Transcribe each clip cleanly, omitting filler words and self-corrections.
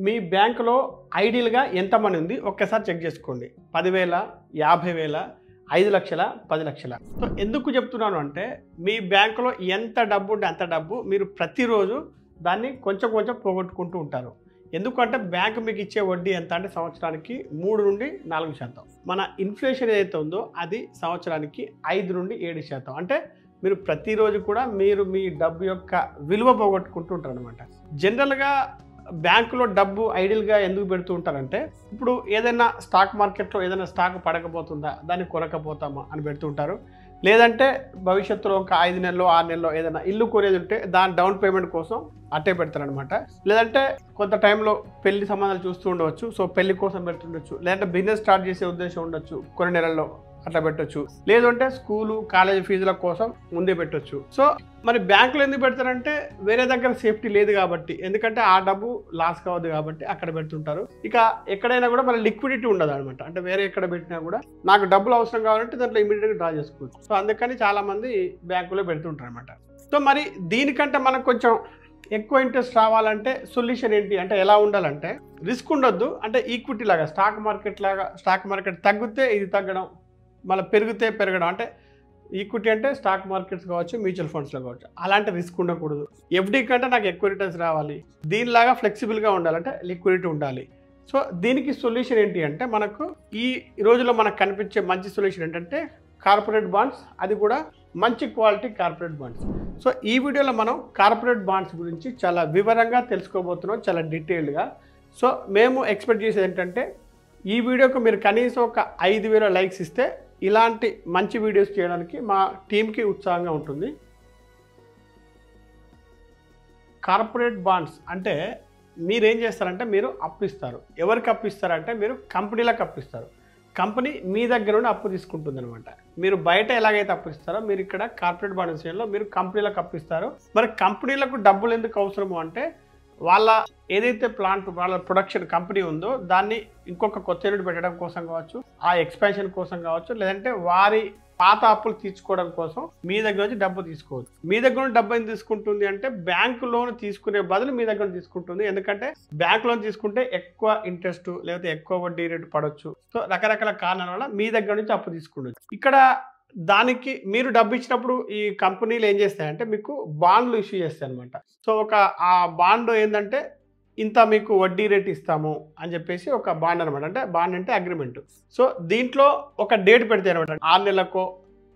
మీ బ్యాంకులో ఐడియల్గా ఎంతమంది ఉంది ఒక్కసారి చెక్ చేసుకోండి. 10,000, 50,000, 5 లక్షల, 10 లక్షల. సో ఎందుకు చెప్తున్నాను అంటే మీ బ్యాంకులో ఎంత డబ్బు ఉంటే అంత డబ్బు మీరు ప్రతిరోజు దాన్ని కొంచెం కొంచెం పోగొట్టుకుంటూ ఉంటారు. ఎందుకంటే బ్యాంకు మీకు ఇచ్చే వడ్డీ ఎంత అంటే సంవత్సరానికి 3 నుండి 4%. మన ఇన్ఫ్లేషన్ ఏదైతే ఉందో అది సంవత్సరానికి 5 నుండి 7%. అంటే మీరు ప్రతిరోజు కూడా మీరు మీ డబ్బు యొక్క విలువ పోగొట్టుకుంటూ ఉంటారు అనమాట. జనరల్గా బ్యాంకులో డబ్బు ఐడియల్గా ఎందుకు పెడుతూ ఉంటారంటే ఇప్పుడు ఏదైనా స్టాక్ మార్కెట్లో ఏదైనా స్టాక్ పడకపోతుందా దాన్ని కొనకపోతామా అని పెడుతూ ఉంటారు. లేదంటే భవిష్యత్తులో ఒక 5 నెలలో 6 నెలలో ఏదైనా ఇల్లు కొనేది ఉంటే దాని డౌన్ పేమెంట్ కోసం అట్టే పెడతారనమాట. లేదంటే కొంత టైంలో పెళ్లి సంబంధాలు చూస్తూ ఉండవచ్చు, సో పెళ్లి కోసం పెడుతుండొచ్చు. లేదంటే బిజినెస్ స్టార్ట్ చేసే ఉద్దేశం ఉండొచ్చు, కొన్ని నెలల్లో అట్లా పెట్టొచ్చు. లేదంటే స్కూలు కాలేజీ ఫీజుల కోసం ముందే పెట్టొచ్చు. సో మరి బ్యాంకులో ఎందుకు పెడతారంటే వేరే దగ్గర సేఫ్టీ లేదు కాబట్టి, ఎందుకంటే ఆ డబ్బు లాస్ కావద్దు కాబట్టి అక్కడ పెడుతుంటారు. ఇక ఎక్కడైనా కూడా మన లిక్విడిటీ ఉండదు అనమాట. అంటే వేరే ఎక్కడ పెట్టినా కూడా నాకు డబ్బులు అవసరం కావాలంటే దాంట్లో ఇమీడియట్గా డ్రా చేసుకోవచ్చు. సో అందుకని చాలామంది బ్యాంకులో పెడుతుంటారు అనమాట. సో మరి దీనికంటే మనకు కొంచెం ఎక్కువ ఇంట్రెస్ట్ రావాలంటే సొల్యూషన్ ఏంటి అంటే ఎలా ఉండాలంటే రిస్క్ ఉండొద్దు. అంటే ఈక్విటీ లాగా స్టాక్ మార్కెట్ తగ్గితే ఇది తగ్గడం, మళ్ళీ పెరిగితే పెరగడం. అంటే ఈక్విటీ అంటే స్టాక్ మార్కెట్స్ కావచ్చు, మ్యూచువల్ ఫండ్స్లో కావచ్చు, అలాంటి రిస్క్ ఉండకూడదు. ఎఫ్డీ కంటే నాకు ఎక్కువ రిటర్న్స్ రావాలి, దీనిలాగా ఫ్లెక్సిబుల్గా ఉండాలంటే లిక్విడిటీ ఉండాలి. సో దీనికి సొల్యూషన్ ఏంటి అంటే మనకు ఈ రోజులో మనకు కనిపించే మంచి సొల్యూషన్ ఏంటంటే కార్పొరేట్ బాండ్స్, అది కూడా మంచి క్వాలిటీ కార్పొరేట్ బాండ్స్. సో ఈ వీడియోలో మనం కార్పొరేట్ బాండ్స్ గురించి చాలా వివరంగా తెలుసుకోబోతున్నాం, చాలా డీటెయిల్డ్గా. సో మేము ఎక్స్పెక్ట్ చేసేది ఏంటంటే ఈ వీడియోకు మీరు కనీసం ఒక 5,000 లైక్స్ ఇస్తే ఇలాంటి మంచి వీడియోస్ చేయడానికి మా టీంకి ఉత్సాహంగా ఉంటుంది. కార్పొరేట్ బాండ్స్ అంటే మీరేం చేస్తారంటే మీరు అప్పు ఇస్తారు. ఎవరికి అప్పు ఇస్తారంటే మీరు కంపెనీలకు అప్పు ఇస్తారు. కంపెనీ మీ దగ్గర నుండి అప్పు తీసుకుంటుంది అనమాట. మీరు బయట ఎలాగైతే అప్పు ఇస్తారో మీరు ఇక్కడ కార్పొరేట్ బాండ్ విషయంలో మీరు కంపెనీలకు అప్పు ఇస్తారు. మరి కంపెనీలకు డబ్బులు ఎందుకు అవసరము అంటే వాళ్ళ ఏదైతే ప్లాంట్ వాళ్ళ ప్రొడక్షన్ కంపెనీ ఉందో దాన్ని ఇంకొక కొత్త యూనిట్ పెట్టడం కోసం కావచ్చు, ఆ ఎక్స్పాన్షన్ కోసం కావచ్చు, లేదంటే వారి పాత అప్పులు తీర్చుకోవడం కోసం మీ దగ్గర నుంచి డబ్బు తీసుకోవచ్చు. మీ దగ్గర నుంచి డబ్బు ఎందుకు తీసుకుంటుంది అంటే బ్యాంకు లోన్ తీసుకునే బదులు మీ దగ్గర తీసుకుంటుంది. ఎందుకంటే బ్యాంక్ లోన్ తీసుకుంటే ఎక్కువ ఇంట్రెస్ట్ లేకపోతే ఎక్కువ వడ్డీ రేటు పడవచ్చు. సో రకరకాల కారణాల వల్ల మీ దగ్గర నుంచి అప్పు తీసుకుంటుంది. ఇక్కడ దానికి మీరు డబ్బు ఇచ్చినప్పుడు ఈ కంపెనీలు ఏం చేస్తాయంటే మీకు బాండ్లు ఇష్యూ చేస్తాయి అనమాట. సో ఆ బాండ్ ఏంటంటే ఇంత మీకు వడ్డీ రేట్ ఇస్తాము అని చెప్పేసి ఒక బాండ్ అనమాట. అంటే బాండ్ అంటే అగ్రిమెంట్. సో దీంట్లో ఒక డేట్ పెడతాయి అనమాట. 6 నెలలకో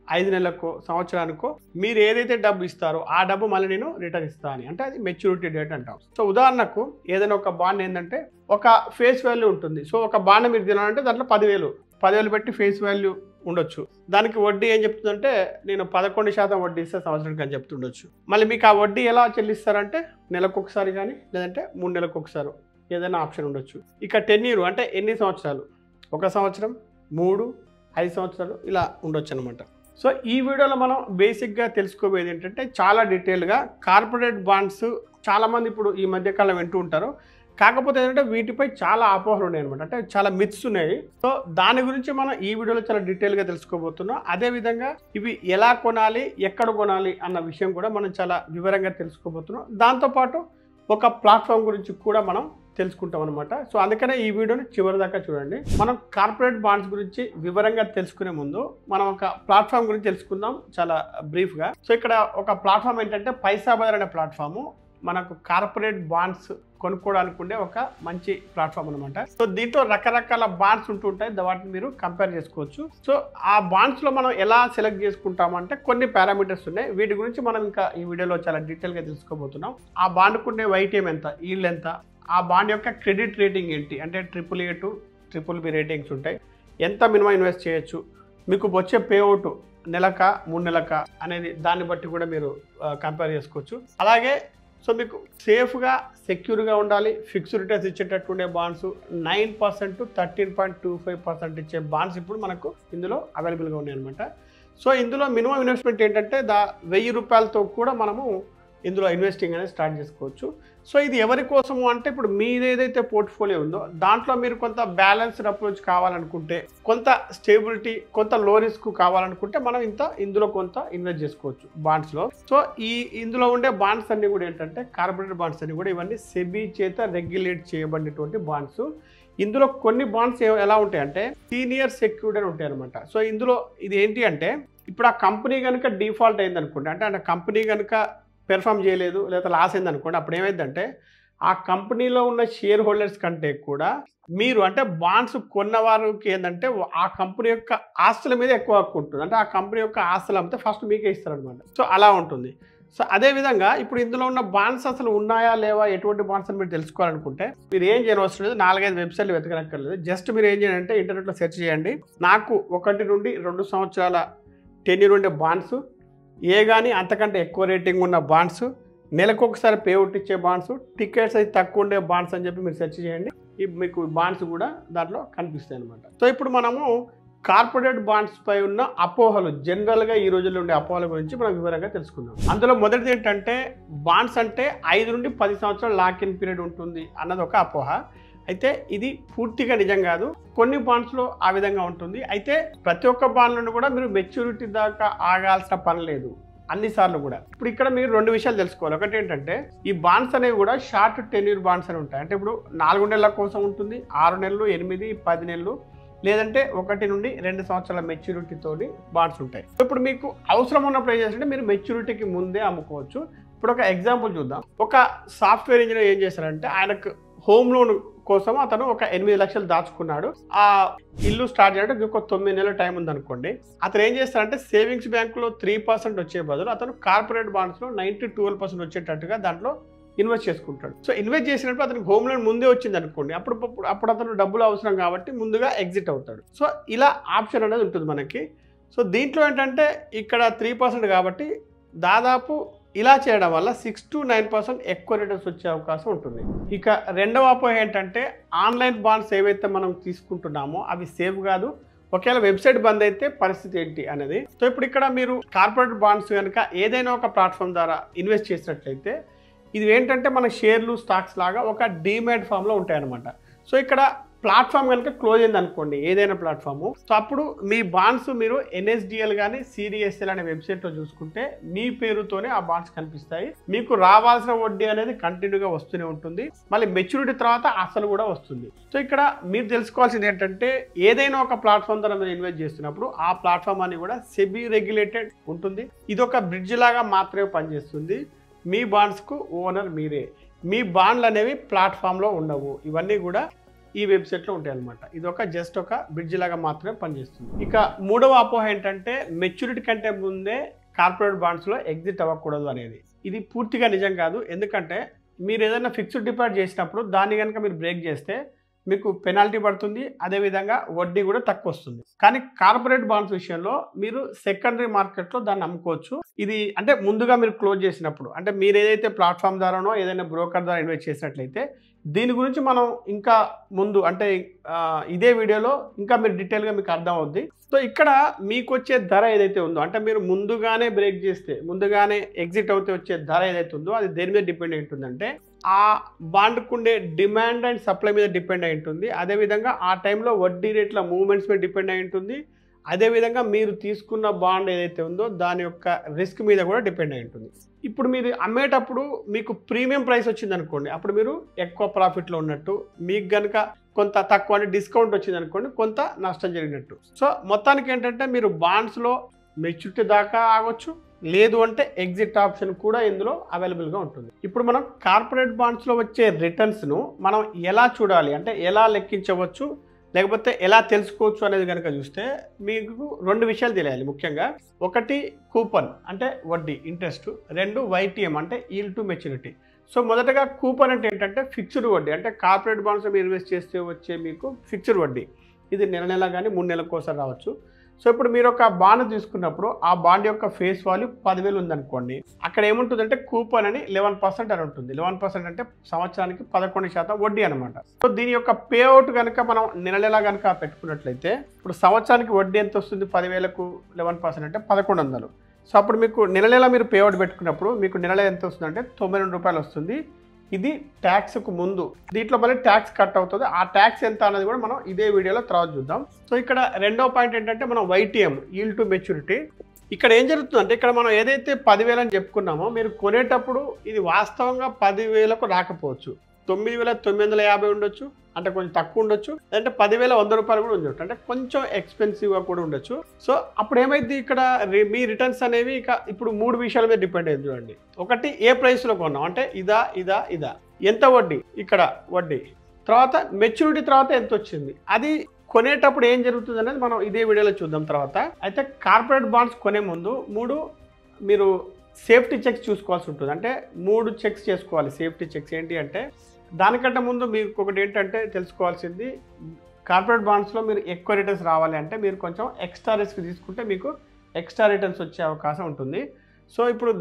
5 నెలలకో సంవత్సరానికో మీరు ఏదైతే డబ్బు ఇస్తారో ఆ డబ్బు మళ్ళీ నేను రిటర్న్ ఇస్తాను అని, అంటే అది మెచ్యూరిటీ డేట్ అంటాం. సో ఉదాహరణకు ఏదైనా ఒక బాండ్ ఏంటంటే ఒక ఫేస్ వాల్యూ ఉంటుంది. సో ఒక బాండ్ మీరు తినాలంటే దాంట్లో 10,000 పెట్టి ఫేస్ వాల్యూ ఉండొచ్చు. దానికి వడ్డీ ఏం చెప్తుందంటే నేను 11% వడ్డీ ఇస్తే సంవత్సరానికి అని చెప్తుండొచ్చు. మళ్ళీ మీకు ఆ వడ్డీ ఎలా చెల్లిస్తారంటే నెలకు ఒకసారి కానీ లేదంటే 3 నెలలకు ఒకసారి ఏదైనా ఆప్షన్ ఉండొచ్చు. ఇక 10 ఇయర్ అంటే ఎన్ని సంవత్సరాలు, 1 సంవత్సరం, 3, 5 సంవత్సరాలు ఇలా ఉండొచ్చు అనమాట. సో ఈ వీడియోలో మనం బేసిక్గా తెలుసుకోబోయేది ఏంటంటే చాలా డీటెయిల్గా కార్పొరేట్ బాండ్స్ చాలామంది ఇప్పుడు ఈ మధ్యకాలం వింటూ ఉంటారు. కాకపోతే ఏంటంటే వీటిపై చాలా అపోహలు ఉన్నాయి అనమాట. అంటే చాలా మిత్స్ ఉన్నాయి. సో దాని గురించి మనం ఈ వీడియోలో చాలా డీటెయిల్గా తెలుసుకోబోతున్నాం. అదేవిధంగా ఇవి ఎలా కొనాలి, ఎక్కడ కొనాలి అన్న విషయం కూడా మనం చాలా వివరంగా తెలుసుకోబోతున్నాం. దాంతోపాటు ఒక ప్లాట్ఫామ్ గురించి కూడా మనం తెలుసుకుంటాం అనమాట. సో అందుకనే ఈ వీడియోని చివరి దాకా చూడండి. మనం కార్పొరేట్ బాండ్స్ గురించి వివరంగా తెలుసుకునే ముందు మనం ఒక ప్లాట్ఫామ్ గురించి తెలుసుకుందాం చాలా బ్రీఫ్గా. సో ఇక్కడ ఒక ప్లాట్ఫామ్ ఏంటంటే పైసాబజార్ అనే ప్లాట్ఫాము మనకు కార్పొరేట్ బాండ్స్ కొనుక్కోవడానికి ఉండే ఒక మంచి ప్లాట్ఫామ్ అనమాట. సో దీంట్లో రకరకాల బాండ్స్ ఉంటుంటాయి, వాటిని మీరు కంపేర్ చేసుకోవచ్చు. సో ఆ బాండ్స్లో మనం ఎలా సెలెక్ట్ చేసుకుంటామంటే కొన్ని పారామీటర్స్ ఉన్నాయి. వీటి గురించి మనం ఇంకా ఈ వీడియోలో చాలా డీటెయిల్గా తెలుసుకోబోతున్నాం. ఆ బాండ్కు ఉండే వైటీఎం ఎంత, ఈల్డ్ ఎంత, ఆ బాండ్ యొక్క క్రెడిట్ రేటింగ్ ఏంటి, అంటే AAA to BBB రేటింగ్స్ ఉంటాయి, ఎంత మినిమం ఇన్వెస్ట్ చేయొచ్చు, మీకు వచ్చే పేఅవుట్ నెలక 3 నెలక అనేది దాన్ని బట్టి కూడా మీరు కంపేర్ చేసుకోవచ్చు. అలాగే సో మీకు సేఫ్గా సెక్యూర్గా ఉండాలి, ఫిక్స్డ్ రిటర్న్స్ ఇచ్చేటట్టు ఉండే బాండ్స్ 9% to 13.25% ఇచ్చే బాండ్స్ ఇప్పుడు మనకు ఇందులో అవైలబుల్గా ఉన్నాయి అనమాట. సో ఇందులో మినిమం ఇన్వెస్ట్మెంట్ ఏంటంటే 1,000 రూపాయలతో కూడా మనము ఇందులో ఇన్వెస్టింగ్ అనేది స్టార్ట్ చేసుకోవచ్చు. సో ఇది ఎవరి కోసము అంటే ఇప్పుడు మీది ఏదైతే పోర్ట్ఫోలియో ఉందో దాంట్లో మీరు కొంత బ్యాలెన్స్డ్ అప్రోచ్ కావాలనుకుంటే, కొంత స్టేబిలిటీ, కొంత లో రిస్క్ కావాలనుకుంటే మనం ఇందులో కొంత ఇన్వెస్ట్ చేసుకోవచ్చు బాండ్స్లో. సో ఇందులో ఉండే బాండ్స్ అన్ని కూడా ఏంటంటే కార్పొరేట్ బాండ్స్ అన్ని కూడా ఇవన్నీ సెబీ చేత రెగ్యులేట్ చేయబడినటువంటి బాండ్స్. ఇందులో కొన్ని బాండ్స్ ఎలా ఉంటాయంటే సీనియర్ సెక్యూర్డ్ అని ఉంటాయి అనమాట. సో ఇందులో ఇది ఏంటి అంటే ఇప్పుడు ఆ కంపెనీ కనుక డిఫాల్ట్ అయింది అనుకోండి, అంటే ఆ కంపెనీ కనుక పెర్ఫామ్ చేయలేదు లేదా లాస్ అయింది అనుకోండి, అప్పుడు ఏమైందంటే ఆ కంపెనీలో ఉన్న షేర్ హోల్డర్స్ కంటే కూడా మీరు అంటే బాండ్స్ కొన్న వారికి ఏంటంటే ఆ కంపెనీ యొక్క ఆస్తుల మీద ఎక్కువ హక్కు ఉంటుంది. అంటే ఆ కంపెనీ యొక్క ఆస్తులు అమ్మితే ఫస్ట్ మీకే ఇస్తారనమాట. సో అలా ఉంటుంది. సో అదేవిధంగా ఇప్పుడు ఇందులో ఉన్న బాండ్స్ అసలు ఉన్నాయా లేవా, ఎటువంటి బాండ్స్ అని మీరు తెలుసుకోవాలనుకుంటే మీరు ఏం చేయవలసిన లేదు, 4-5 వెబ్సైట్లు వెతకనక్కర్లేదు. జస్ట్ మీరు ఏం చేయాలంటే ఇంటర్నెట్లో సెర్చ్ చేయండి, నాకు 1 నుండి 2 సంవత్సరాల టెన్యూర్ ఉండే బాండ్స్, ఏ కానీ అంతకంటే ఎక్కువ రేటింగ్ ఉన్న బాండ్స్, నెలకు ఒకసారి పేఅవుట్ ఇచ్చే బాండ్స్, టికెట్స్ అయితే తక్కువ ఉండే బాండ్స్ అని చెప్పి మీరు సెర్చ్ చేయండి. మీకు బాండ్స్ కూడా దాంట్లో కనిపిస్తాయి అనమాట. సో ఇప్పుడు మనము కార్పొరేట్ బాండ్స్ పై ఉన్న అపోహలు, జనరల్గా ఈ రోజుల్లో ఉండే అపోహల గురించి మనం వివరంగా తెలుసుకుందాం. అందులో మొదటిది ఏంటంటే బాండ్స్ అంటే 5 నుండి 10 సంవత్సరాల లాక్ ఇన్ పీరియడ్ ఉంటుంది అన్నది ఒక అపోహ. అయితే ఇది పూర్తిగా నిజం కాదు. కొన్ని బాండ్స్లో ఆ విధంగా ఉంటుంది. అయితే ప్రతి ఒక్క బాండ్ నుండి కూడా మీరు మెచ్యూరిటీ దాకా ఆగాల్సిన పని లేదు అన్నిసార్లు కూడా. ఇప్పుడు ఇక్కడ మీరు 2 విషయాలు తెలుసుకోవాలి. ఒకటి ఏంటంటే ఈ బాండ్స్ అనేవి కూడా షార్ట్ టెన్యూర్ బాండ్స్ అని ఉంటాయి. అంటే ఇప్పుడు 4 నెలల కోసం ఉంటుంది, 6 నెలలు, 8, 10 నెలలు, లేదంటే 1 నుండి 2 సంవత్సరాల మెచ్యూరిటీతోని బాండ్స్ ఉంటాయి. ఇప్పుడు మీకు అవసరం ఉన్నప్పుడు ఏం చేస్తారంటే మీరు మెచ్యూరిటీకి ముందే అమ్ముకోవచ్చు. ఇప్పుడు ఒక ఎగ్జాంపుల్ చూద్దాం. ఒక సాఫ్ట్వేర్ ఇంజనీర్ ఏం చేశారంటే ఆయనకు హోమ్ లోన్ కోసం అతను ఒక 8 లక్షలు దాచుకున్నాడు. ఆ ఇల్లు స్టార్ట్ చేయడానికి ఒక 9 నెలల టైం ఉందనుకోండి. అతను ఏం చేస్తారంటే సేవింగ్స్ బ్యాంకులో 3% వచ్చే బదులు అతను కార్పొరేట్ బాండ్స్లో 9-12% వచ్చేటట్టుగా దాంట్లో ఇన్వెస్ట్ చేసుకుంటాడు. సో ఇన్వెస్ట్ చేసినప్పుడు అతనికి హోమ్ లోన్ ముందే వచ్చింది అనుకోండి, అప్పుడు అతను డబ్బులు అవసరం కాబట్టి ముందుగా ఎగ్జిట్ అవుతాడు. సో ఇలా ఆప్షన్ అనేది ఉంటుంది మనకి. సో దీంట్లో ఏంటంటే ఇక్కడ 3% కాబట్టి దాదాపు ఇలా చేయడం వల్ల 6-9% ఎక్కువ రిటర్న్స్ వచ్చే అవకాశం ఉంటుంది. ఇక రెండవ అపోహ ఏంటంటే ఆన్లైన్ బాండ్స్ ఏవైతే మనం తీసుకుంటున్నామో అవి సేఫ్ కాదు, ఒకవేళ వెబ్సైట్ బంద్ అయితే పరిస్థితి ఏంటి అనేది. సో ఇప్పుడు ఇక్కడ మీరు కార్పొరేట్ బాండ్స్ కనుక ఏదైనా ఒక ప్లాట్ఫామ్ ద్వారా ఇన్వెస్ట్ చేసినట్లయితే ఇది ఏంటంటే మన షేర్లు, స్టాక్స్ లాగా ఒక డీమ్యాట్ ఫామ్లో ఉంటాయన్నమాట. సో ఇక్కడ ప్లాట్ఫామ్ కనుక క్లోజ్ అయింది అనుకోండి, ఏదైనా ప్లాట్ఫాము, సో అప్పుడు మీ బాండ్స్ మీరు NSDL కానీ CDSL అనే వెబ్సైట్లో చూసుకుంటే మీ పేరుతోనే ఆ బాండ్స్ కనిపిస్తాయి. మీకు రావాల్సిన వడ్డీ అనేది కంటిన్యూగా వస్తూనే ఉంటుంది, మళ్ళీ మెచ్యూరిటీ తర్వాత అసలు కూడా వస్తుంది. సో ఇక్కడ మీరు తెలుసుకోవాల్సింది ఏంటంటే ఏదైనా ఒక ప్లాట్ఫామ్ ద్వారా మీరు ఇన్వెస్ట్ చేస్తున్నప్పుడు ఆ ప్లాట్ఫామ్ అని కూడా సెబీ రెగ్యులేటెడ్ ఉంటుంది. ఇది ఒక బ్రిడ్జ్ లాగా మాత్రమే పనిచేస్తుంది. మీ బాండ్స్కు ఓనర్ మీరే. మీ బాండ్లు అనేవి ప్లాట్ఫామ్లో ఉండవు, ఇవన్నీ కూడా ఈ వెబ్సైట్లో ఉంటాయి అనమాట. ఇది ఒక జస్ట్ ఒక బ్రిడ్జ్ లాగా మాత్రమే పనిచేస్తుంది. ఇక మూడవ అపోహ ఏంటంటే మెచ్యూరిటీ కంటే ముందే కార్పొరేట్ బాండ్స్లో ఎగ్జిట్ అవ్వకూడదు అనేది. ఇది పూర్తిగా నిజం కాదు. ఎందుకంటే మీరు ఏదైనా ఫిక్స్డ్ డిపాజిట్ చేసినప్పుడు దాన్ని కనుక మీరు బ్రేక్ చేస్తే మీకు పెనాల్టీ పడుతుంది, అదేవిధంగా వడ్డీ కూడా తక్కువ వస్తుంది. కానీ కార్పొరేట్ బాండ్స్ విషయంలో మీరు సెకండరీ మార్కెట్లో దాన్ని అమ్ముకోవచ్చు. ఇది అంటే ముందుగా మీరు క్లోజ్ చేసినప్పుడు, అంటే మీరు ఏదైతే ప్లాట్ఫామ్ ద్వారానో ఏదైనా బ్రోకర్ ద్వారా ఇన్వెస్ట్ చేసినట్లయితే దీని గురించి మనం ఇంకా ముందు అంటే ఇదే వీడియోలో ఇంకా మీరు డీటెయిల్గా మీకు అర్థం అవుద్ది. సో ఇక్కడ మీకు వచ్చే ధర ఏదైతే ఉందో, అంటే మీరు ముందుగానే బ్రేక్ చేస్తే, ముందుగానే ఎగ్జిట్ అవుతే వచ్చే ధర ఏదైతే ఉందో అది దేని మీద డిపెండ్ అయి ఉంటుందంటే ఆ బాండ్కు ఉండే డిమాండ్ అండ్ సప్లై మీద డిపెండ్ అయి ఉంటుంది. అదేవిధంగా ఆ టైంలో వడ్డీ రేట్ల మూవ్మెంట్స్ మీద డిపెండ్ అయి ఉంటుంది. అదేవిధంగా మీరు తీసుకున్న బాండ్ ఏదైతే ఉందో దాని యొక్క రిస్క్ మీద కూడా డిపెండ్ అయి ఉంటుంది. ఇప్పుడు మీరు అమ్మేటప్పుడు మీకు ప్రీమియం ప్రైస్ వచ్చింది అనుకోండి, అప్పుడు మీరు ఎక్కువ ప్రాఫిట్లో ఉన్నట్టు. మీకు కనుక కొంత తక్కువ అంటే డిస్కౌంట్ వచ్చింది అనుకోండి, కొంత నష్టం జరిగినట్టు. సో మొత్తానికి ఏంటంటే మీరు బాండ్స్లో మెచ్యూరిటీ దాకా ఆగొచ్చు, లేదు అంటే ఎగ్జిట్ ఆప్షన్ కూడా ఇందులో అవైలబుల్గా ఉంటుంది. ఇప్పుడు మనం కార్పొరేట్ బాండ్స్లో వచ్చే రిటర్న్స్ను మనం ఎలా చూడాలి, అంటే ఎలా లెక్కించవచ్చు, లేకపోతే ఎలా తెలుసుకోవచ్చు అనేది కనుక చూస్తే మీకు 2 విషయాలు తెలియాలి ముఖ్యంగా. ఒకటి కూపన్ అంటే వడ్డీ, ఇంట్రెస్ట్. 2 YTM అంటే ఈల్డ్ టు మెచ్యూరిటీ. సో మొదటగా కూపన్ అంటే ఏంటంటే ఫిక్స్డ్ వడ్డీ, అంటే కార్పొరేట్ బాండ్స్ మీరు ఇన్వెస్ట్ చేస్తే వచ్చే మీకు ఫిక్స్డ్ వడ్డీ. ఇది నెల కానీ 3 నెలల కోసం రావచ్చు. సో ఇప్పుడు మీరు ఒక బాండ్ తీసుకున్నప్పుడు ఆ బాండ్ యొక్క ఫేస్ వాల్యూ 10,000 ఉందనుకోండి, అక్కడ ఏముంటుందంటే కూపన్ అని 11% అని ఉంటుంది. 11% అంటే సంవత్సరానికి 11% వడ్డీ అనమాట. సో దీని యొక్క పేఅవుట్ కనుక మనం నెల కనుక పెట్టుకున్నట్లయితే ఇప్పుడు సంవత్సరానికి వడ్డీ ఎంత వస్తుంది? 10,000కు 11% అంటే 1,100. సో అప్పుడు మీకు నెల మీరు పే అవుట్ పెట్టుకున్నప్పుడు మీకు నెల ఎంత వస్తుందంటే 92 రూపాయలు వస్తుంది. ఇది ట్యాక్స్కు ముందు. దీంట్లో మళ్ళీ ట్యాక్స్ కట్ అవుతుంది. ఆ ట్యాక్స్ ఎంత అనేది కూడా మనం ఇదే వీడియోలో తర్వాత చూద్దాం. సో ఇక్కడ రెండో పాయింట్ ఏంటంటే మనం YTM ఈల్డ్ టు మెచ్యూరిటీ. ఇక్కడ ఏం జరుగుతుందంటే ఇక్కడ మనం ఏదైతే 10,000 అని చెప్పుకున్నామో మీరు కొనేటప్పుడు ఇది వాస్తవంగా 10,000కు రాకపోవచ్చు. 9,950 ఉండొచ్చు, అంటే కొంచెం తక్కువ ఉండొచ్చు, లేదంటే 10,100 రూపాయలు కూడా ఉండొచ్చు, అంటే కొంచెం ఎక్స్పెన్సివ్గా కూడా ఉండొచ్చు. సో అప్పుడు ఏమైంది ఇక్కడ మీ రిటర్న్స్ అనేవి ఇక ఇప్పుడు 3 విషయాల మీద డిపెండ్ అయింది చూడండి. ఒకటి ఏ ప్రైస్లో కొన్నాం, అంటే ఇదా ఎంత వడ్డీ, ఇక్కడ వడ్డీ, తర్వాత మెచ్యూరిటీ తర్వాత ఎంత వచ్చింది, అది కొనేటప్పుడు ఏం జరుగుతుంది అనేది మనం ఇదే వీడియోలో చూద్దాం తర్వాత. అయితే కార్పొరేట్ బాండ్స్ కొనే ముందు 3 మీరు సేఫ్టీ చెక్స్ చూసుకోవాల్సి ఉంటుంది. అంటే 3 చెక్స్ చేసుకోవాలి. సేఫ్టీ చెక్స్ ఏంటి అంటే దానికంటే ముందు మీకు ఒకటి ఏంటంటే తెలుసుకోవాల్సింది, కార్పొరేట్ బాండ్స్లో మీరు ఎక్కువ రిటర్న్స్ రావాలి అంటే మీరు కొంచెం ఎక్స్ట్రా రిస్క్ తీసుకుంటే మీకు ఎక్స్ట్రా రిటర్న్స్ వచ్చే అవకాశం ఉంటుంది. సో ఇప్పుడు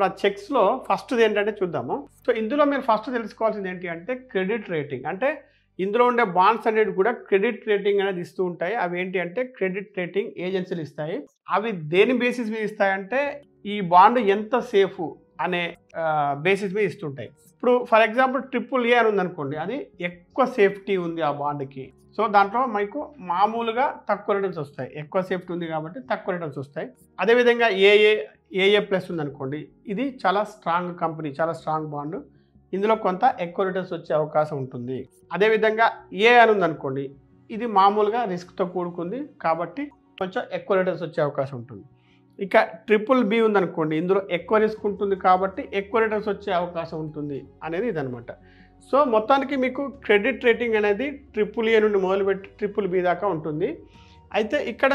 ఆ చెక్స్లో ఫస్ట్ది ఏంటంటే చూద్దాము. సో ఇందులో మీరు ఫస్ట్ తెలుసుకోవాల్సింది ఏంటి అంటే క్రెడిట్ రేటింగ్. అంటే ఇందులో ఉండే బాండ్స్ అనేది కూడా క్రెడిట్ రేటింగ్ అనేది ఇస్తూ ఉంటాయి. అవి ఏంటి అంటే క్రెడిట్ రేటింగ్ ఏజెన్సీలు ఇస్తాయి. అవి దేని బేసిస్ మీద ఇస్తాయంటే ఈ బాండ్ ఎంత సేఫ్ అనే బేసిస్ మీద ఇస్తుంటాయి. ఇప్పుడు ఫర్ ఎగ్జాంపుల్ AAA అని ఉందనుకోండి, అది ఎక్కువ సేఫ్టీ ఉంది ఆ బాండ్కి. సో దాంట్లో మీకు మామూలుగా తక్కువ రిటర్న్స్ వస్తాయి. ఎక్కువ సేఫ్టీ ఉంది కాబట్టి తక్కువ రిటర్న్స్ వస్తాయి. అదేవిధంగా AA+ ఉందనుకోండి, ఇది చాలా స్ట్రాంగ్ కంపెనీ, చాలా స్ట్రాంగ్ బాండ్, ఇందులో కొంత ఎక్కువ రిటర్న్స్ వచ్చే అవకాశం ఉంటుంది. అదేవిధంగా A అని ఉందనుకోండి, ఇది మామూలుగా రిస్క్తో కూడుకుంది కాబట్టి కొంచెం ఎక్కువ రిటర్న్స్ వచ్చే అవకాశం ఉంటుంది. ఇక BBB ఉందనుకోండి, ఇందులో ఎక్కువ రిస్క్ ఉంటుంది కాబట్టి ఎక్కువ రిటర్న్స్ వచ్చే అవకాశం ఉంటుంది అనేది ఇదనమాట. సో మొత్తానికి మీకు క్రెడిట్ రేటింగ్ అనేది AAA నుండి మొదలుపెట్టి BBB దాకా ఉంటుంది. అయితే ఇక్కడ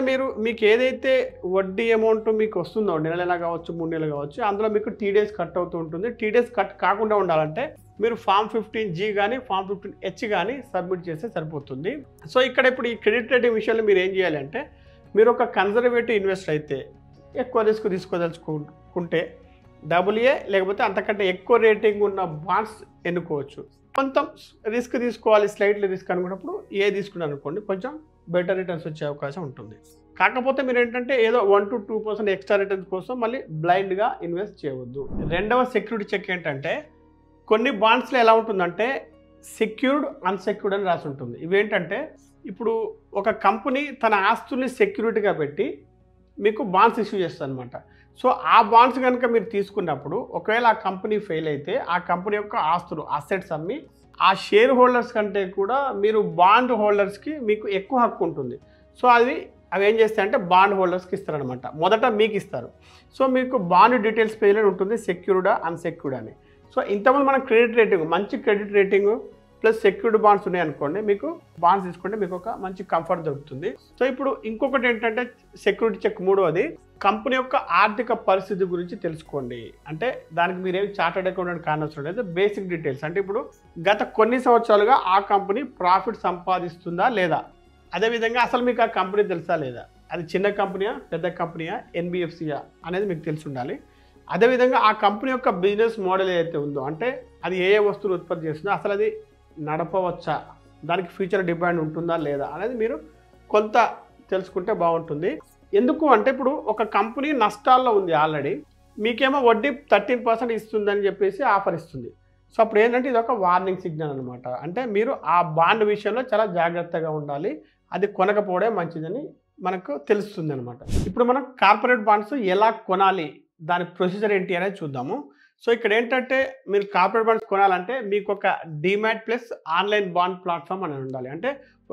మీకు ఏదైతే వడ్డీ అమౌంట్ మీకు వస్తుందో నెల కావచ్చు, 3 నెలలు కావచ్చు, అందులో మీకు TDS కట్ అవుతూ ఉంటుంది. TDS కట్ కాకుండా ఉండాలంటే మీరు Form 15G కానీ Form 15H కానీ సబ్మిట్ చేస్తే సరిపోతుంది. సో ఇక్కడ ఇప్పుడు ఈ క్రెడిట్ రేటింగ్ విషయంలో మీరు ఏం చేయాలంటే మీరు ఒక కన్జర్వేటివ్ ఇన్వెస్టర్ అయితే ఎక్కువ రిస్క్ తీసుకోదలుచుకుంటే AA లేకపోతే అంతకంటే ఎక్కువ రేటింగ్ ఉన్న బాండ్స్ ఎన్నుకోవచ్చు. కొంత రిస్క్ తీసుకోవాలి, స్లైట్లీ రిస్క్ అనుకున్నప్పుడు ఏ తీసుకున్నారు అనుకోండి, కొంచెం బెటర్ రిటర్న్స్ వచ్చే అవకాశం ఉంటుంది. కాకపోతే మీరు ఏంటంటే ఏదో 1 to 2% ఎక్స్ట్రా రిటర్న్స్ కోసం మళ్ళీ బ్లైండ్గా ఇన్వెస్ట్ చేయవద్దు. రెండవ సెక్యూరిటీ చెక్ ఏంటంటే కొన్ని బాండ్స్లో ఎలా ఉంటుందంటే సెక్యూర్డ్, అన్సెక్యూర్డ్ అని రాసి ఉంటుంది. ఇవేంటంటే ఇప్పుడు ఒక కంపెనీ తన ఆస్తుల్ని సెక్యూరిటీగా పెట్టి మీకు బాండ్స్ ఇష్యూ చేస్తుంది అనమాట. సో ఆ బాండ్స్ కనుక మీరు తీసుకున్నప్పుడు ఒకవేళ ఆ కంపెనీ ఫెయిల్ అయితే ఆ కంపెనీ యొక్క ఆస్తులు, అసెట్స్ అమ్మి ఆ షేర్ హోల్డర్స్ కంటే కూడా మీరు బాండ్ హోల్డర్స్కి మీకు ఎక్కువ హక్కు ఉంటుంది. సో అవి ఏం చేస్తాయంటే బాండ్ హోల్డర్స్కి ఇస్తారనమాట. మొదట మీకు ఇస్తారు. సో మీకు బాండ్ డీటెయిల్స్ పేజ్లో ఉంటుంది సెక్యూర్డా, అన్సెక్యూర్డ్ అని. సో ఇంతకుముందు మనం క్రెడిట్ రేటింగ్, మంచి credit rating plus secured bonds ఉన్నాయనుకోండి, మీకు బాండ్స్ తీసుకుంటే మీకు ఒక మంచి కంఫర్ట్ దొరుకుతుంది. సో ఇప్పుడు ఇంకొకటి ఏంటంటే సెక్యూరిటీ చెక్ మూడవది, కంపెనీ యొక్క ఆర్థిక పరిస్థితి గురించి తెలుసుకోండి. అంటే దానికి మీరేం చార్టర్డ్ అకౌంటెంట్ కానవసరం లేదు, బేసిక్ డీటెయిల్స్. అంటే ఇప్పుడు గత కొన్ని సంవత్సరాలుగా ఆ కంపెనీ ప్రాఫిట్ సంపాదిస్తుందా లేదా, అదేవిధంగా అసలు మీకు ఆ కంపెనీ తెలుసా లేదా, అది చిన్న కంపెనీయా, పెద్ద కంపెనీయా, NBFCయా అనేది మీకు తెలిసి ఉండాలి. అదేవిధంగా ఆ కంపెనీ యొక్క బిజినెస్ మోడల్ ఏదైతే ఉందో, అంటే అది ఏ వస్తువులు ఉత్పత్తి చేస్తుందో అసలు అది నడపవచ్చా, దానికి ఫ్యూచర్ డిమాండ్ ఉంటుందా లేదా అనేది మీరు కొంత తెలుసుకుంటే బాగుంటుంది. ఎందుకు అంటే ఇప్పుడు ఒక కంపెనీ నష్టాల్లో ఉంది ఆల్రెడీ, మీకేమో వడ్డీ 13% ఇస్తుందని చెప్పేసి ఆఫర్ ఇస్తుంది. సో అప్పుడు ఏంటంటే ఇది ఒక వార్నింగ్ సిగ్నల్ అనమాట. అంటే మీరు ఆ బాండ్ విషయంలో చాలా జాగ్రత్తగా ఉండాలి, అది కొనకపోవడం మంచిదని మనకు తెలుస్తుంది అనమాట. ఇప్పుడు మనం కార్పొరేట్ బాండ్స్ ఎలా కొనాలి, దాని ప్రొసీజర్ ఏంటి అనేది చూద్దాము. సో ఇక్కడ ఏంటంటే మీరు కార్పొరేట్ బాండ్స్ కొనాలంటే మీకు ఒక demat plus online bond platform అని ఉండాలి. అంటే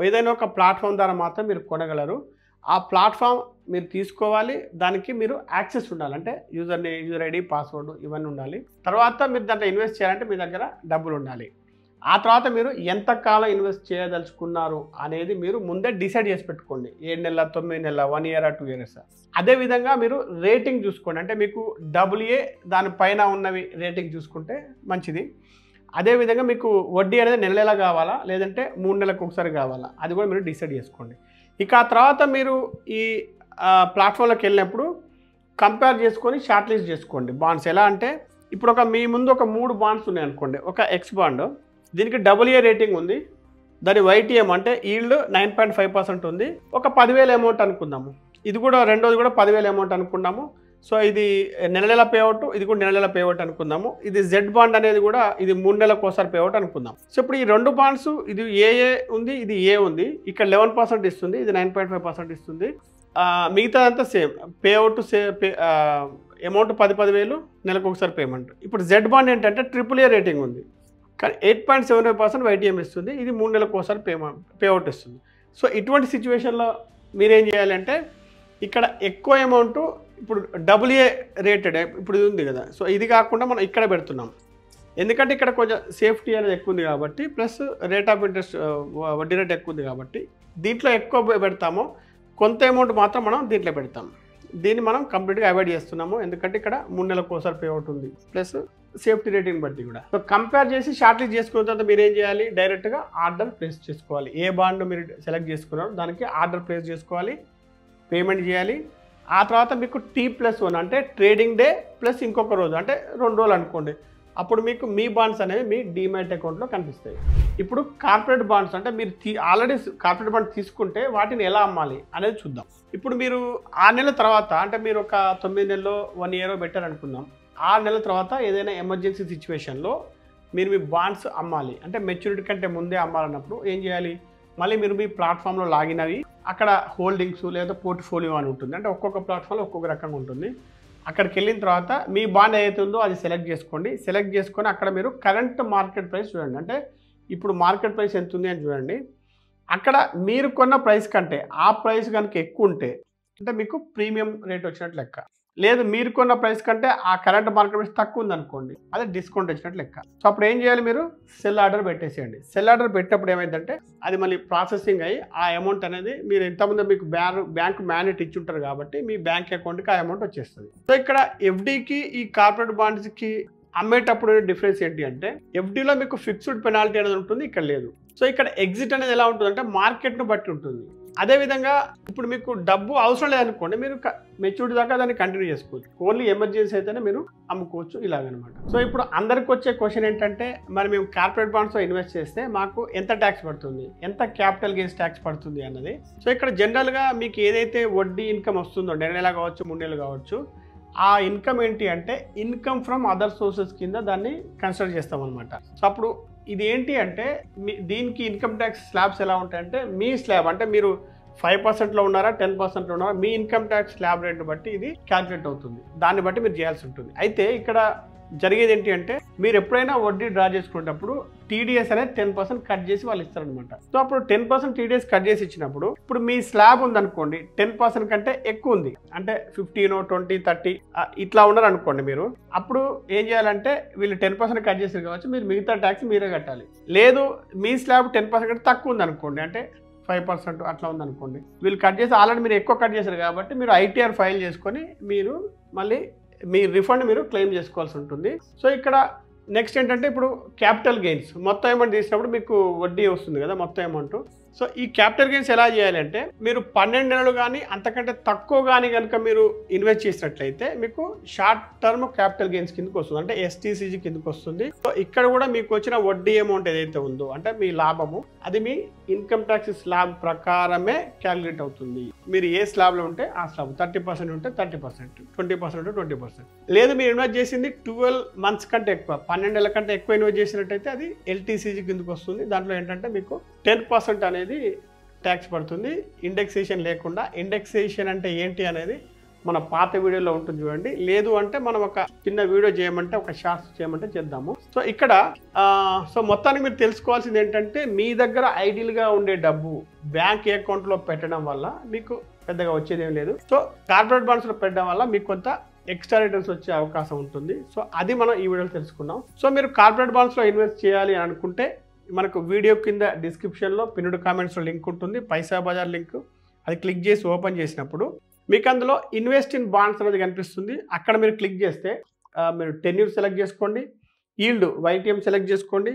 ఏదైనా ఒక ప్లాట్ఫామ్ ద్వారా మాత్రం మీరు కొనగలరు. ఆ ప్లాట్ఫామ్ మీరు తీసుకోవాలి, దానికి మీరు యాక్సెస్ ఉండాలి. అంటే యూజర్ ఐడి, పాస్వర్డ్ ఇవన్నీ ఉండాలి. తర్వాత మీరు దాంట్లో ఇన్వెస్ట్ చేయాలంటే మీ దగ్గర డబ్బులు ఉండాలి. ఆ తర్వాత మీరు ఎంత కాలం ఇన్వెస్ట్ చేయదలుచుకున్నారు అనేది మీరు ముందే డిసైడ్ చేసి పెట్టుకోండి. 7 నెలల, 9 నెలల, 1 year, 2 years. అదేవిధంగా మీరు రేటింగ్ చూసుకోండి. అంటే మీకు AA దానిపైన ఉన్నవి రేటింగ్ చూసుకుంటే మంచిది. అదేవిధంగా మీకు వడ్డీ అనేది నెల కావాలా లేదంటే 3 నెలలకు ఒకసారి కావాలా, అది కూడా మీరు డిసైడ్ చేసుకోండి. ఇక ఆ తర్వాత మీరు ఈ ప్లాట్ఫామ్లోకి వెళ్ళినప్పుడు కంపేర్ చేసుకొని షార్ట్ లిస్ట్ చేసుకోండి బాండ్స్. ఎలా అంటే ఇప్పుడు మీ ముందు ఒక 3 బాండ్స్ ఉన్నాయి అనుకోండి. ఒక ఎక్స్ బాండ్, దీనికి AA రేటింగ్ ఉంది, దాని YTM అంటే ఈల్డ్ 9.5% ఉంది, ఒక 10,000 అమౌంట్ అనుకుందాము. ఇది కూడా రెండోది కూడా 10,000 అమౌంట్ అనుకున్నాము. సో ఇది నెల నెల పేఅవుట్, ఇది కూడా నెల నెల పేఅవుట్ అనుకుందాము. ఇది జెడ్ బాండ్ అనేది కూడా ఇది 3 నెలలకు ఒకసారి పేఅవుట్ అనుకుందాం. సో ఇప్పుడు ఈ 2 బాండ్స్ ఇది ఏఏ ఉంది, ఇది ఏ ఉంది. ఇక్కడ 11% ఇస్తుంది, ఇది 9.5% ఇస్తుంది. మిగతాదంతా సేమ్ పేఅవుట్ అమౌంట్ 10,000 నెలకు ఒకసారి పేమెంట్. ఇప్పుడు జెడ్ బాండ్ ఏంటంటే AAA రేటింగ్ ఉంది, కానీ 8.75% వైటీఎం ఇస్తుంది. ఇది 3 నెలలకు ఒకసారి పేఅవుట్ ఇస్తుంది. సో ఇటువంటి సిచ్యువేషన్లో మీరేం చేయాలంటే ఇక్కడ ఎక్కువ అమౌంట్ ఇప్పుడు AA రేటెడ్ ఇప్పుడు ఇది ఉంది కదా, సో ఇది కాకుండా మనం ఇక్కడ పెడుతున్నాం. ఎందుకంటే ఇక్కడ కొంచెం సేఫ్టీ అనేది ఎక్కువ ఉంది కాబట్టి, ప్లస్ రేట్ ఆఫ్ ఇంట్రెస్ట్ వడ్డీ రేట్ ఎక్కువ ఉంది కాబట్టి దీంట్లో ఎక్కువ పెడతాము, కొంత అమౌంట్ మాత్రం మనం దీంట్లో పెడతాం. దీన్ని మనం కంప్లీట్గా అవాయిడ్ చేస్తున్నాము, ఎందుకంటే ఇక్కడ 3 నెలలకు ఒకసారి పేఅవుట్ ఉంది, ప్లస్ సేఫ్టీ రేటింగ్ బట్టి కూడా. సో కంపేర్ చేసి షార్ట్ లిస్ట్ చేసుకున్న తర్వాత మీరు ఏం చేయాలి, డైరెక్ట్గా ఆర్డర్ ప్లేస్ చేసుకోవాలి. ఏ బాండ్ మీరు సెలెక్ట్ చేసుకున్నారో దానికి ఆర్డర్ ప్లేస్ చేసుకోవాలి, పేమెంట్ చేయాలి. ఆ తర్వాత మీకు T+1 అంటే ట్రేడింగ్ డే ప్లస్ ఇంకొక రోజు అంటే 2 రోజులు అనుకోండి, అప్పుడు మీకు మీ బాండ్స్ అనేవి మీ డీమ్యాట్ అకౌంట్లో కనిపిస్తాయి. ఇప్పుడు కార్పొరేట్ బాండ్స్ అంటే మీరు ఆల్రెడీ కార్పొరేట్ బాండ్ తీసుకుంటే వాటిని ఎలా అమ్మాలి అనేది చూద్దాం. ఇప్పుడు మీరు 6 నెలల తర్వాత అంటే మీరు ఒక 9 నెలలో 1 ఇయర్ బెటర్ అనుకుందాం. 6 నెలల తర్వాత ఏదైనా ఎమర్జెన్సీ సిచ్యువేషన్లో మీరు మీ బాండ్స్ అమ్మాలి అంటే మెచ్యూరిటీ కంటే ముందే అమ్మాలన్నప్పుడు ఏం చేయాలి, మళ్ళీ మీరు మీ ప్లాట్ఫామ్లో లాగిన్ అవి అక్కడ హోల్డింగ్స్ లేదా పోర్ట్ఫోలియో అని ఉంటుంది, అంటే ఒక్కొక్క ప్లాట్ఫామ్లో ఒక్కొక్క రకంగా ఉంటుంది. అక్కడికి వెళ్ళిన తర్వాత మీ బాండ్ ఏదైతే ఉందో అది సెలెక్ట్ చేసుకోండి. సెలెక్ట్ చేసుకొని అక్కడ మీరు కరెంట్ మార్కెట్ ప్రైస్ చూడండి, అంటే ఇప్పుడు మార్కెట్ ప్రైస్ ఎంత ఉంది అని చూడండి. అక్కడ మీరు కొన్న ప్రైస్ కంటే ఆ ప్రైస్ కనుక ఎక్కువ ఉంటే అంటే మీకు ప్రీమియం రేట్ వచ్చినట్టు లెక్క. లేదు మీరు కొన్న ప్రైస్ కంటే ఆ కరెంట్ మార్కెట్ ప్రైస్ తక్కువ ఉంది అనుకోండి, అదే డిస్కౌంట్ వచ్చినట్టు లెక్క. సో అప్పుడు ఏం చేయాలి, మీరు సెల్ ఆర్డర్ పెట్టేసేయండి. సెల్ ఆర్డర్ పెట్టినప్పుడు ఏమైందంటే అది మళ్ళీ ప్రాసెసింగ్ అయ్యి ఆ అమౌంట్ అనేది మీరు ఎంతమంది మీకు బ్యాంక్ మ్యానేట్ ఇచ్చి ఉంటారు కాబట్టి మీ బ్యాంక్ అకౌంట్కి ఆ అమౌంట్ వచ్చేస్తుంది. సో ఇక్కడ ఎఫ్డీకి ఈ కార్పొరేట్ బాండ్స్కి అమ్మేటప్పుడు డిఫరెన్స్ ఏంటి అంటే ఎఫ్డీలో మీకు ఫిక్స్డ్ పెనాల్టీ అనేది ఉంటుంది, ఇక్కడ లేదు. సో ఇక్కడ ఎగ్జిట్ అనేది ఎలా ఉంటుంది అంటే మార్కెట్ను బట్టి ఉంటుంది. అదేవిధంగా ఇప్పుడు మీకు డబ్బు అవసరం లేదనుకోండి, మీరు మెచ్యూరిటీ దాకా దాన్ని కంటిన్యూ చేసుకోవచ్చు. ఓన్లీ ఎమర్జెన్సీ అయితేనే మీరు అమ్ముకోవచ్చు, ఇలాగనమాట. సో ఇప్పుడు అందరికి వచ్చే క్వశ్చన్ ఏంటంటే మరి మేము కార్పొరేట్ బాండ్స్లో ఇన్వెస్ట్ చేస్తే మాకు ఎంత ట్యాక్స్ పడుతుంది, ఎంత క్యాపిటల్ గెయిన్స్ ట్యాక్స్ పడుతుంది అన్నది. సో ఇక్కడ జనరల్గా మీకు ఏదైతే వడ్డీ ఇన్కమ్ వస్తుందో 2 నెలలు కావచ్చు 3 నెలలు కావచ్చు, ఆ ఇన్కమ్ ఏంటి అంటే ఇన్కమ్ ఫ్రమ్ అదర్ సోర్సెస్ కింద దాన్ని కన్సిడర్ చేస్తాం అనమాట. సో అప్పుడు ఇది ఏంటి అంటే దీనికి ఇన్కమ్ ట్యాక్స్ స్లాబ్స్ ఎలా ఉంటాయంటే మీ స్లాబ్ అంటే మీరు 5%లో ఉన్నారా 10%లో ఉన్నారా మీ ఇన్కమ్ ట్యాక్స్ స్లాబ్ రేట్ని బట్టి ఇది క్యాల్కులేట్ అవుతుంది, దాన్ని బట్టి మీరు చేయాల్సి ఉంటుంది. అయితే ఇక్కడ జరిగేది ఏంటి అంటే మీరు ఎప్పుడైనా వడ్డీ డ్రా చేసుకునేటప్పుడు టీడీఎస్ అనేది 10% కట్ చేసి వాళ్ళు ఇస్తారనమాట. సో అప్పుడు 10% టీడీఎస్ కట్ చేసి ఇచ్చినప్పుడు ఇప్పుడు మీ స్లాబ్ ఉందనుకోండి 10% కంటే ఎక్కువ ఉంది, అంటే 15, 20, 30 ఇట్లా ఉన్నారు అనుకోండి మీరు, అప్పుడు ఏం చేయాలంటే వీళ్ళు 10% కట్ చేసారు కావచ్చు, మీరు మిగతా ట్యాక్స్ మీరే కట్టాలి. లేదు మీ స్లాబ్ 10% కంటే తక్కువ ఉంది అనుకోండి, అంటే 5% అట్లా ఉందనుకోండి, వీళ్ళు కట్ చేసి ఆల్రెడీ మీరు ఎక్కువ కట్ చేశారు కాబట్టి మీరు ఐటీఆర్ ఫైల్ చేసుకొని మీరు మళ్ళీ మీ రిఫండ్ మీరు క్లెయిమ్ చేసుకోవాల్సి ఉంటుంది. సో ఇక్కడ నెక్స్ట్ ఏంటంటే ఇప్పుడు క్యాపిటల్ గెయిన్స్ మొత్తం అమౌంట్ తీసినప్పుడు మీకు వడ్డీ వస్తుంది కదా మొత్తం అమౌంట్. సో ఈ క్యాపిటల్ గెయిన్స్ ఎలా చేయాలంటే మీరు 12 నెలలు కానీ అంతకంటే తక్కువ కానీ కనుక మీరు ఇన్వెస్ట్ చేసినట్లయితే మీకు షార్ట్ టర్మ్ క్యాపిటల్ గెయిన్స్ కిందకి వస్తుంది, అంటే ఎస్టీసీజీ కిందకి వస్తుంది. సో ఇక్కడ కూడా మీకు వచ్చిన వడ్డీ అమౌంట్ ఏదైతే ఉందో అంటే మీ లాభము అది మీ ఇన్కమ్ ట్యాక్స్ స్లాబ్ ప్రకారమే క్యాలిక్యులేట్ అవుతుంది. మీరు ఏ స్లాబ్లో ఉంటే ఆ స్లాబ్ 30% ఉంటే 30%, 20% ఉంటే 20%. లేదు మీరు ఇన్వెస్ట్ చేసింది 12 మంత్స్ కంటే ఎక్కువ 12 నెలల కంటే ఎక్కువ ఇన్వెస్ట్ చేసినట్టయితే అది ఎల్టీసీజీ కిందకి వస్తుంది. దాంట్లో ఏంటంటే మీకు 10% అనేది ట్యాక్స్ పడుతుంది ఇండెక్సేషన్ లేకుండా. ఇండెక్సేషన్ అంటే ఏంటి అనేది మన పాత వీడియోలో ఉంటుంది చూడండి, లేదు అంటే మనం ఒక చిన్న వీడియో చేయమంటే ఒక షార్ట్స్ చేయమంటే చేద్దాము. సో ఇక్కడ సో మొత్తానికి మీరు తెలుసుకోవాల్సింది ఏంటంటే మీ దగ్గర ఐడియల్గా ఉండే డబ్బు బ్యాంక్ అకౌంట్లో పెట్టడం వల్ల మీకు పెద్దగా వచ్చేది ఏం లేదు. సో కార్పొరేట్ బాండ్స్లో పెట్టడం వల్ల మీకు కొంత ఎక్స్ట్రా రిటర్న్స్ వచ్చే అవకాశం ఉంటుంది. సో అది మనం ఈ వీడియోలో తెలుసుకున్నాం. సో మీరు కార్పొరేట్ బాండ్స్లో ఇన్వెస్ట్ చేయాలి అని అనుకుంటే మనకు వీడియో కింద డిస్క్రిప్షన్లో పిన్నుడు కామెంట్స్లో లింక్ ఉంటుంది, పైసా బజార్ లింక్, అది క్లిక్ చేసి ఓపెన్ చేసినప్పుడు మీకు అందులో ఇన్వెస్ట్ ఇన్ బాండ్స్ అనేది కనిపిస్తుంది. అక్కడ మీరు క్లిక్ చేస్తే మీరు టెన్యూర్ సెలెక్ట్ చేసుకోండి, ఈల్డ్ వైటీఎం సెలెక్ట్ చేసుకోండి,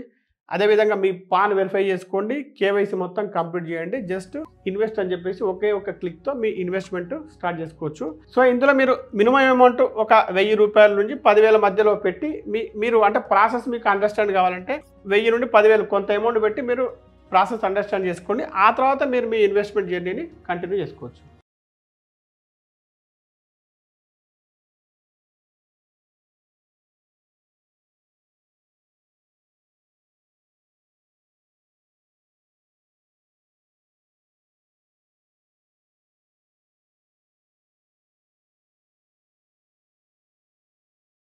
అదేవిధంగా మీ పాన్ వెరిఫై చేసుకోండి, కేవైసీ మొత్తం కంప్లీట్ చేయండి. జస్ట్ ఇన్వెస్ట్ అని చెప్పేసి ఒకే ఒక క్లిక్తో మీ ఇన్వెస్ట్మెంట్ స్టార్ట్ చేసుకోవచ్చు. సో ఇందులో మీరు మినిమం అమౌంట్ ఒక 1000 రూపాయల నుంచి 10,000 మధ్యలో పెట్టి మీరు అంటే ప్రాసెస్ మీకు అండర్స్టాండ్ కావాలంటే 1000 నుండి 10,000 కొంత అమౌంట్ పెట్టి మీరు ప్రాసెస్ అండర్స్టాండ్ చేసుకోండి. ఆ తర్వాత మీరు మీ ఇన్వెస్ట్మెంట్ జర్నీని కంటిన్యూ చేసుకోవచ్చు.